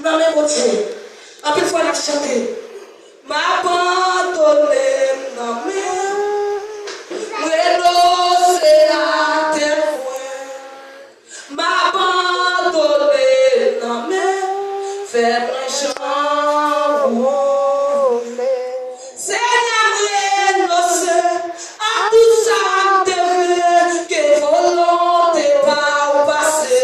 Non mais mon Dieu. En plus fois on a chanté. M'abandonner non mais renoncer à tes voix. M'abandonner non mais faire mon champ. Seigneur renoncer à tout ça de que volonté pas au passé.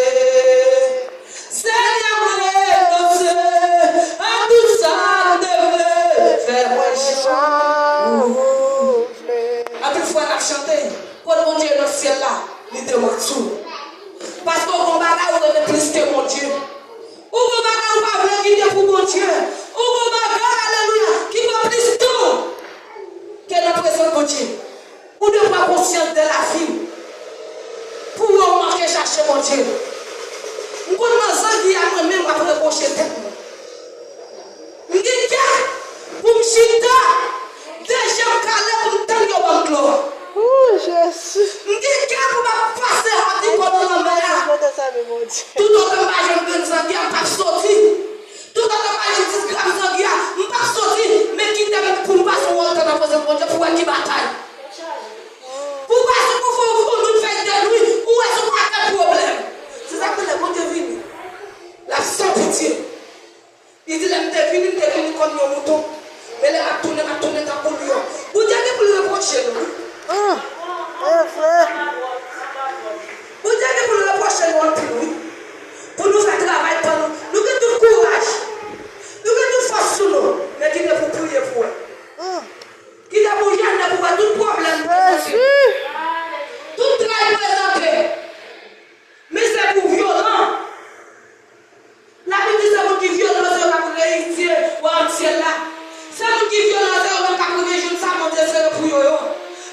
Quand mon Dieu est dans le ciel là, il demande tout. Parce qu'on va pas plus que mon Dieu. On va pas vouloir quitter pour mon Dieu. On va pas, alléluia, qui va plus tout que la présence de mon Dieu. On ne pas conscience de la vie. Pour manquer chercher mon Dieu. On commence à dire à moi-même après prochain tête. Je dis, pour me chiter, déjà calé pour me tenir en gloire. Oh, Jésus. Je dis, pour me passer à dire pendant la mer. Tout autre que je ne veux pas sortir. Tout autre que je dis, je ne veux pas sortir. Mais qui t'aime pour me passer au temps dans la présence de mon Dieu pour qui bataille. Pourquoi est-ce que vous nous faites de lui? Où est-ce qu'on a quel problème? C'est ça que le bon Dieu vient. La sans pitié. Il dit, il est venu comme un mouton. Mais il a tourné dans le lion. Vous dites pour le reprocher, nous. Vous dites pour le reprocher, nous. Pour nous faire travail pour nous. Nous avons tout le courage. Nous avons toute force sur nous. Mais qui est pour prier pour eux? Qui est pour gêner pour tout problème? Tout travail présenté. Mais c'est pour violent. La Bible dit c'est pour qui violent, c'est pour réussir ou entier là. C'est pour qui violent, c'est pour qui je ne sais pas faire pour eux.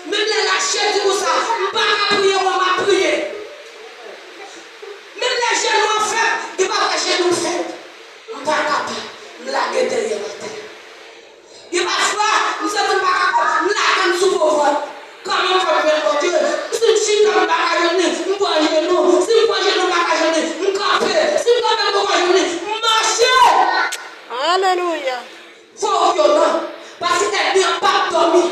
Même les lâchers disent ça. Je ne vais pas prier, on va prier. Même les jeunes m'ont fait, ils ne vont pas les jeunes faire. Je ne vais pas capable de me laguer derrière la tête. Il va faire, nous ne sommes pas capables de me laguer sous vos votes. Comment on peut faire mon Dieu? Si je suis dans le bagage, je prends un genou. Si je prends un genou, je camper. Si je prends un genou, marcher. Alléluia. Faut violent. Parce qu'elle n'a pas dormi.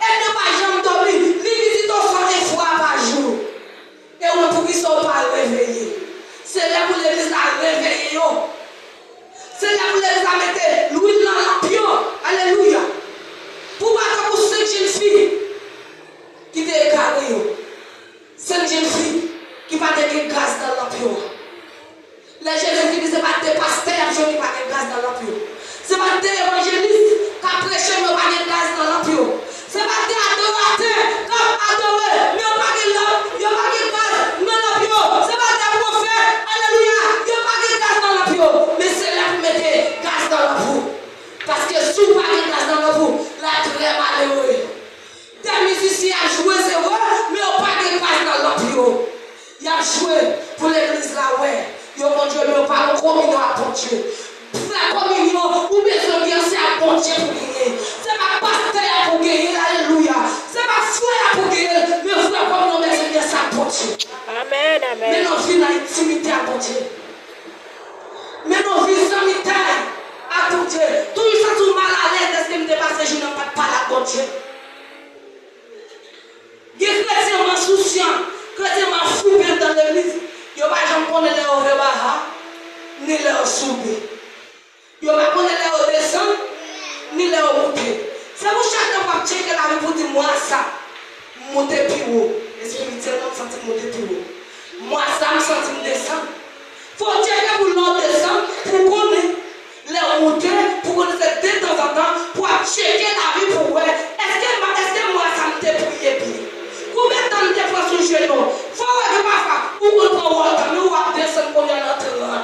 Elle n'a pas jamais dormi. Les visiteurs sont des fois par jour. Et on ne peut pas réveiller. C'est là pour les réveiller. C'est là pour les mettre l'huile dans la pion. Alléluia. Pour pas que cette jeune fille qui est égarée. Cette jeune fille qui va de gaz dans la pion. Les jeunes filles disent pas des pasteurs qui n'ont pas de gaz dans la pion. C'est pas des évangélistes qui prêchent mais pas de gaz dans la pion. C'est pas des adorateurs qui adorent mais pas de l'homme, il n'y a pas de gaz dans la pion. C'est pas des prophètes, alléluia, il n'y a pas de gaz dans la pion. Mais c'est là pour mettre gaz dans la boue. Parce que si vous n'avez pas de gaz dans la boue, là très malheureux. Des musiciens ont joué, c'est vrai, mais ils n'ont pas de gaz dans la pion. Ils ont joué pour l'église là, ouais. Ils ont bon Dieu, mais ils n'ont pas de communion à bon Dieu. La communion, ou bien c'est à bon Dieu pour gagner. C'est pas pasteur pour gagner, alléluia. C'est pas frère pour gagner, mais frère comme nous, mais c'est bien ça à bon Dieu. Amen, amen. Mais nous vivons dans l'intimité à bon Dieu. Mais nous vivons dans l'intimité à bon Dieu. Tout ça, tout mal à l'aise, est-ce que je me dépasse, je n'ai pas de parler à bon Dieu. Les chrétiens insouciants, chrétiens fous dans l'église, ils ne vont pas jamais connaître les oreilles, ni les soubis. Ils ne vont pas connaître les descendre, ni les monter. C'est pour chaque fois que checker la vie pour dire moi ça, monter plus haut. Spirituellement, je me sens monter plus haut. Moi ça, je me sens descendre. Il faut checker pour l'autre descendre, pour connaître les monter, pour connaître de temps en temps, pour checker la vie pour voir. Est-ce que moi ça me dépouille bien? Combien de temps nous défends sur le genou? Il faut que parfois, où on prend water, nous on descend pour y aller dans le terrain.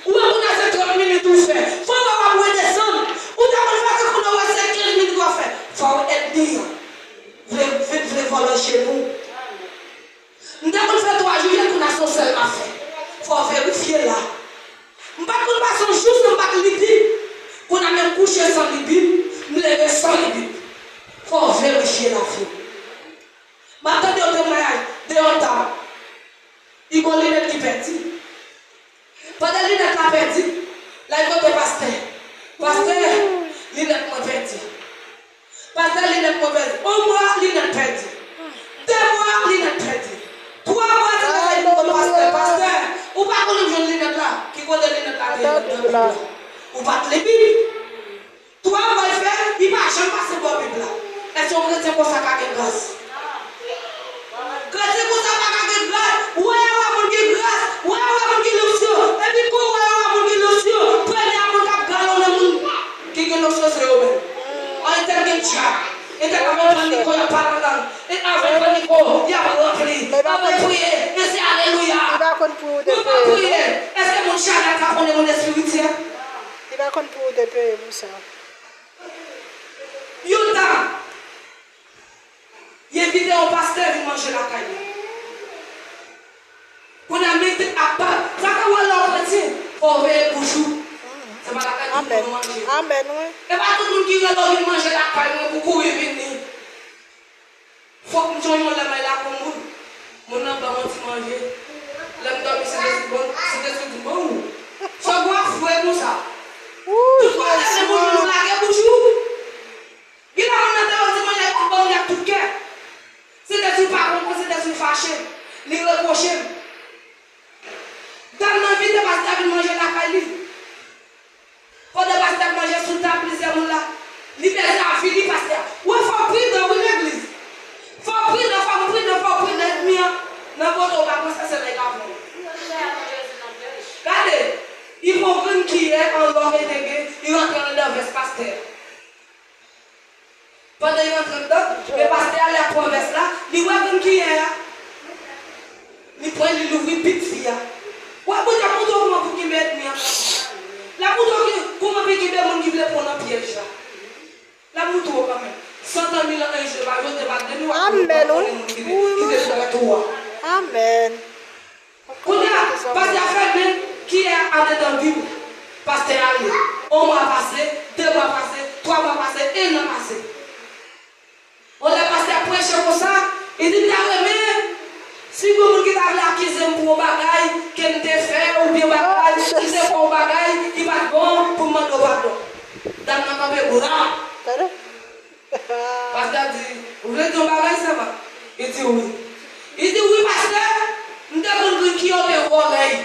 Où on a 50 minutes tout faire. Il faut qu'on va descendre. Où on a fait qu'on a 50 minutes pour faire. Il faut être dire. Venez voler chez nous. Nous avons fait 3 jours qu'on a son seul à faire. Il faut vérifier là. Nous ne pouvons pas son juste, nous ne pouvons pas libérer. Qu'on a même couché sans libérer, nous levons sans libérer. Il faut vérifier la vie. Maintenant, il y a un témoignage de l'autre. Il y a une lunette qui pète. Pendant que lunette là a perdu. Là, il côté pasteur. Pasteur, il n'est pas perdu. Pasteur, il n'est pas perdu. Au mois, il n'est pas perdu. 2 mois, il n'est pas perdu. 3 mois, c'est le pasteur. Pasteur, ou pas qu'on nous joue l'inette là, qui compte l'inette là, ou pas les Bibles. 3 mois, il fait, il va jamais passer pour la Bible là. Est-ce qu'on retient pour ça qu'à grâce? Chrétien pour ça qu'à grâce, ouais, on a grâce, ouais, on a l'option. Et puis, quoi, on a l'option. Prenez à mon cap, galon le monde. Qui est l'option, c'est eux-mêmes. On est tel que chat. Et tel qu'avec Nico, il n'y a pas de langue. Et avec Nico, il y a pas de rempli. Avec prier, et c'est alléluia. Il va qu'on pour des Nous pas prier. Est-ce que mon chat n'a pas connu mon esprit? Il va qu'on pour des pays, vous ça. Yoda, il invite un pasteur à manger la caille. On a mis à part. Ça quand on l'a chrétien, on veut les bouchons. C'est pas la caille pour manger. Amen, oui. Et pas tout le monde qui veut manger la caille pour courir venir. Faut que nous soyons là pour nous. Mon nom va manger. L'homme dormi c'est du bon. Ça doit fouer pour ça. Tout le monde nous la bouchou. Il a un a tout cœur. C'est des pas compris, c'est des fâchés. Les reprochés. Dans la vie de pasteur, il manger la caille. Quand le pasteur manger sous table, il dit là. Libérer la vie, pasteur. Oui, il faut prier dans l'église. Il faut prier, faut prier d'être dans votre vacances, ça c'est les gars. Regardez, il faut prendre qui est en l'or et dégué, il rentre dans le veste pasteur. Pendant qu'il rentre dedans, le pasteur a la promesse là, il voit comme qui est là. Il prend, il ouvre une petite fille. Ouais, vous avez un comment pour qu'il m'aide. La moto, comment peut qu'il y ait des gens qui veulent prendre un piège là. La moto quand même. 100 000 ans, je vais pas de nous. Amen. Pasteur Ferdinand, qui est allé dans la Bible? Pasteur allé. 1 mois passé, 2 mois passé, 3 mois passé, 1 an passé. On a passé à prêcher comme ça. Il dit, si vous voulez accuser pour un bagage, qu'elle te fait, ou bien bagage, si c'est pour un bagage, il va bon pour demander pardon. Dans le même bourrin. Pasteur dit, vous voulez ton bagage, ça va? Il dit oui. Il dit oui, pasteur, nous devons qui ont des volets.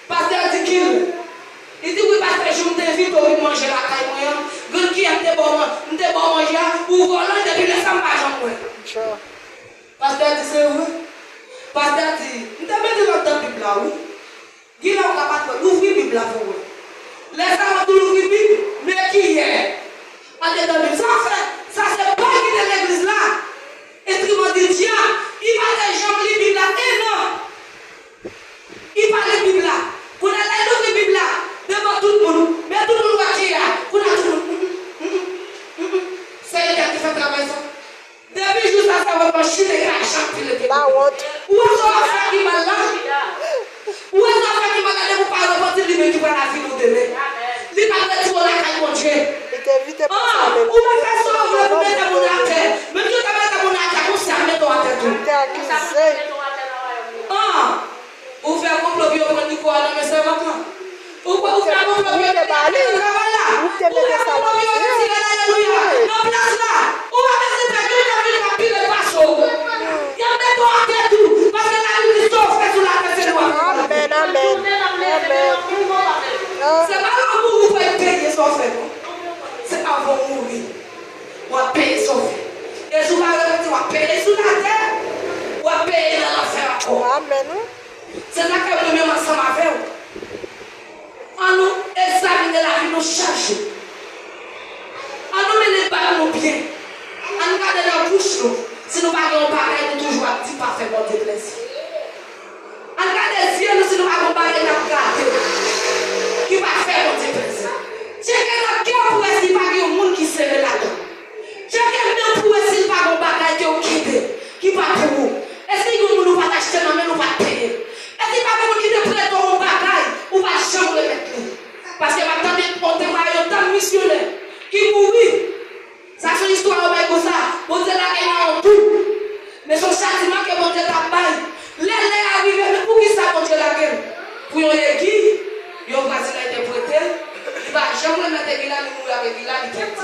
Pasteur dit qu'il. Il dit oui, pasteur, je t'invite à manger la caille moyenne. Quand qui a des bons manger, ou volant depuis les 100 pages. Pasteur dit c'est vrai. Pasteur dit, nous devons mettre dans la Bible là, oui. Il a capable d'ouvrir la Bible là pour vous. Les gens ont l'ouvrir la Bible, mais qui est? Ça c'est pas qui est l'église là. Et puis on dit, tiens, il va les gens lire la Bible là. Et non. Il va la Bible là. Pour aller lire la Bible là, devant tout le monde. Mais tout le monde va qui est là. Pour aller tout le monde. C'est elle qui fait travail ça. Depuis juste à ça, on va chuter la chambre. La honte. Où est-ce qu'on va faire qui m'a là? Où est-ce qu'on va faire qui m'a là pour parler de votre livre qui va la vie nous donner? Il va mettre sur la caille, mon Dieu. Où va faire ça? Vous le mettez à mon affaire. Même si vous mettez à mon affaire, vous servez ton affaire. Vous faites un complot, vous prenez quoi? Non, mais c'est maintenant. Vous faites un complot, vous mettez à la alléluia. Non, place là. Où va faire cette personne qui a vu le papier de passeau? Il y a même ton affaire tout. Parce que la Bible dit fait sur la tête de loi. Amen, amen. C'est pas là où vous pouvez payer son fait. C'est avant de mourir. On va payer son fait. Et si vous allez payer sur la terre, on va payer dans l'enfer encore. Amen. C'est là que nous mettons ensemble avec vous. On nous examine la vie, nous cherche. On nous met les balles nos pieds. On nous garde la bouche. Si nous n'avons pas pareil, nous toujours à 10 parfait pour Dieu plaisir. On garde les yeux, si nous n'avons pas pareil, nous garder. Qui va faire pour Dieu plaisir. Chacun a cœur pour essayer de pas un monde qui se met là-dedans. Chacun a pour essayer de pas un bagage qui va pour vous. Est-ce que nous ne pouvons pas acheter, mais nous ne pouvons pas payer? Est-ce qu'il n'y a pas de monde qui te prête ton bagage ou va jamais le mettre? Parce que maintenant, on témoigne d'un missionnaire qui mourit. Ça, c'est l'histoire comme ça. Bon Dieu l'a gagné en tout. Mais son châtiment que bon Dieu t'a baillé. L'aile est arrivé, mais pour qui ça, bon Dieu l'a gagné? Pour une église. jamais mettre Guila, il mourir avec Guila, il fait 10%.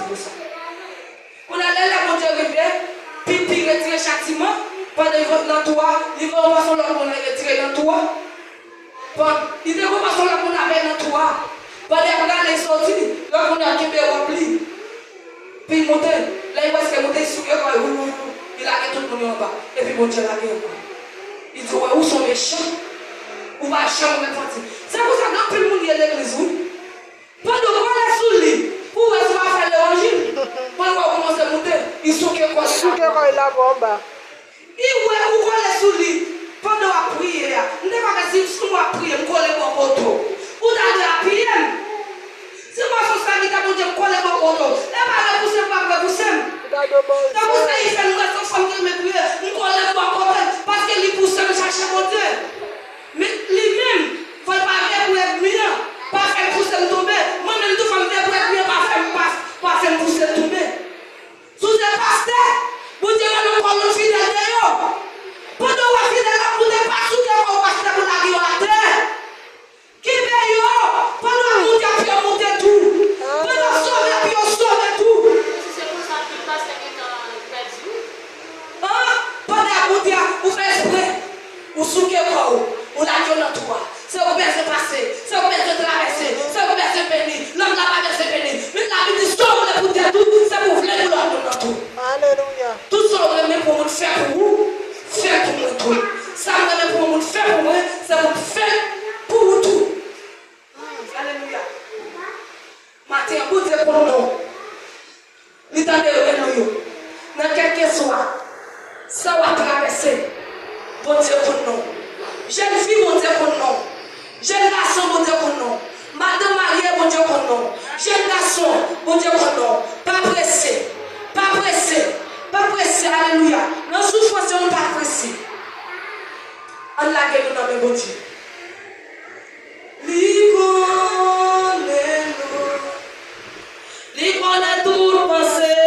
On a l'air là, mon Dieu, puis retirer châtiment, pendant qu'il va dans toi, il va voir son l'homme qu'on a retiré dans toi. Il va voir son l'homme qu'on avait dans toi. Pendant qu'on a les sorties, l'homme qu'on a qui est rempli. Puis il monte, là il voit ce qu'il monte, il a tout le monde en bas. Et puis mon Dieu l'a guerre. Il dit, ouais, où sont les méchants? Où va chambre même partie? C'est pour ça que plus le monde y est l'église. Pendant qu'on est sous le lit, pour est-ce qu'on va faire l'évangile? Pendant qu'on commence à monter, il souque quoi? Il souque quoi il a bomba. Il ouais, où qu'on est sous le lit, pendant qu'on a prié, on ne va pas dire si on a prié, on colle mon poteau. Où t'as de la prière? Si moi je suis ça, je vais dire coller mon poteau. Et pas le pousser, pas le pousser. Donc vous savez, il fait une raison femme qui me prie, on colle mon poteau parce qu'il pousse à chercher mon Dieu. Mais lui-même, il ne faut pas faire pour être mieux, pas faire pousser le tomber. Moi-même, tout femme pour être mieux, pas faire pousser le tomber. Sous le pasteur, vous direz non, qu'on nous fidèle d'ailleurs. Pendant que vous fidèle, vous n'êtes pas sous le pasteur pour la gueule à terre. Qui veille, pendant que vous dites, puis on monte tout. Pendant que vous sauvez, puis on sauve tout. C'est pour ça que le pasteur est en perdu. Pendant que vous dites, vous faites exprès, vous souquez quoi, vous la gueule dans toi. C'est vous de passer, c'est vous de traverser, c'est vous de bénir. L'homme n'a pas de se bénir. Mais la vie dit, sauve pour dire tout, c'est pour vous voulez l'homme dans tout. Alléluia. Tout ça, on remet pour vous faire pour vous, faire pour moi tout. Ça, on remet pour vous faire pour moi, c'est pour faire pour vous tout. Alléluia. Matin, vous dites pour nous, l'étendue de nous, dans quel que soit, ça va traverser. Bon Dieu pour nous. Jeune fille, bon Dieu pour nous. Jeune garçon, bon Dieu pour nous. Madame mariée, bon Dieu pour nous. Jeune garçon, bon Dieu pour nous. Pas pressé. Pas pressé. Pas pressé. Alléluia. Dans souffrance, on n'est pas pressé. On l'a gagné dans mes bon Dieu. Li connaît tout pensée.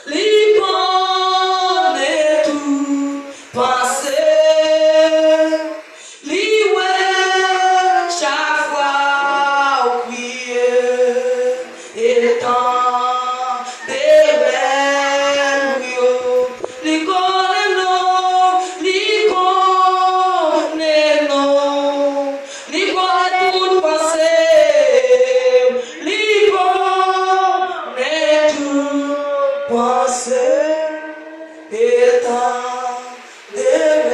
Li connaît tout pensée. Li ouais chaque fois au crier et tant de belles li connaît non, li connaît non, li connaît tout pensée. Li connaît tout pensée et tant de belles.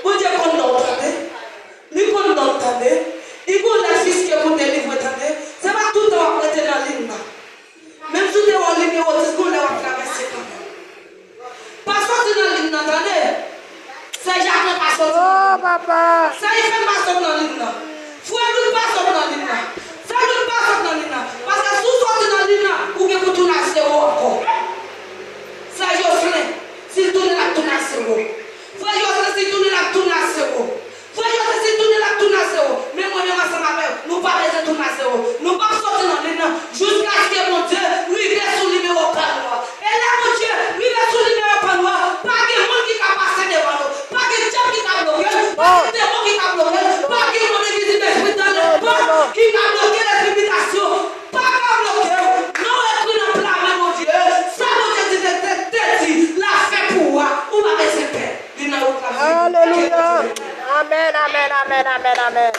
Vous dites qu'on n'entendait, lui qu'on n'entendait, il faut la fils qui est pour délivrer, c'est pas tout le temps prêté dans la ligne. Même si tu es en ligne, c'est ce qu'on va traverser quand même. Pas sortir dans la ligne, attendez. C'est jamais pas sortir. Oh, papa. Ça, il fait pas sortir dans la ligne. Faut ne pas sortir dans la ligne. Ça ne pas sortir dans la ligne. Parce que si vous sortez dans la ligne, vous pouvez tout tourner à zéro encore. Ça, je sais. Si vous tournez là, tournez à zéro. Frère, je sais si tourner là, tourner à zéro. Frère, je sais si tourner là, tourner à zéro. Mais moi, je ensemble avec nous, pas besoin de tourner à zéro. Nous pas sortir dans la ligne jusqu'à ce que mon Dieu lui verse son numéro par noir. Et là, mon Dieu, lui verse son numéro par noir. Pas que monde qui a passé devant nous. Pas que Dieu qui a bloqué. Pas que démon qui a bloqué. Pas que mon église d'esprit dans le pas qui a bloqué les limitations. Pas qu'à bloquer. Non, écrit dans le plan, mon Dieu. Ça, mon Dieu, dit, la fait pour moi. Ou va baisser paix. Alléluia. Amen, amen, amen, amen, amen.